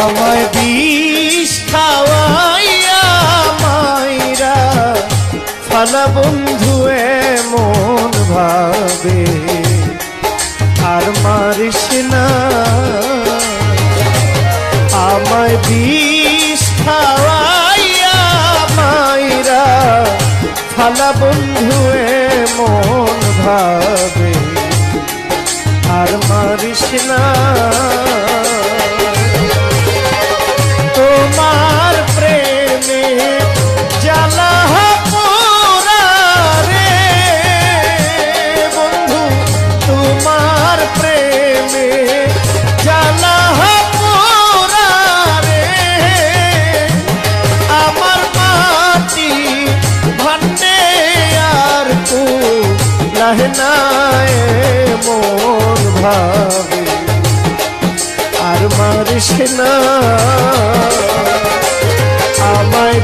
আমায় বিষ খাওয়াইয়া মাইরা ফালা বন্ধু এমন ভাবে আর মারিস না। আমায় বিষ খাওয়াইয়া মাইরা ফালা বন্ধু এমন ভাবে আর মারিস না। তোমার প্রেমে জ্বালা পোড়া রে বন্ধু, তোমার প্রেমে জ্বালা পোড়া রে। আমার মাটি ভান্ডে আর কু লাহনায় মন ভাবে আর মারিস না। আমায়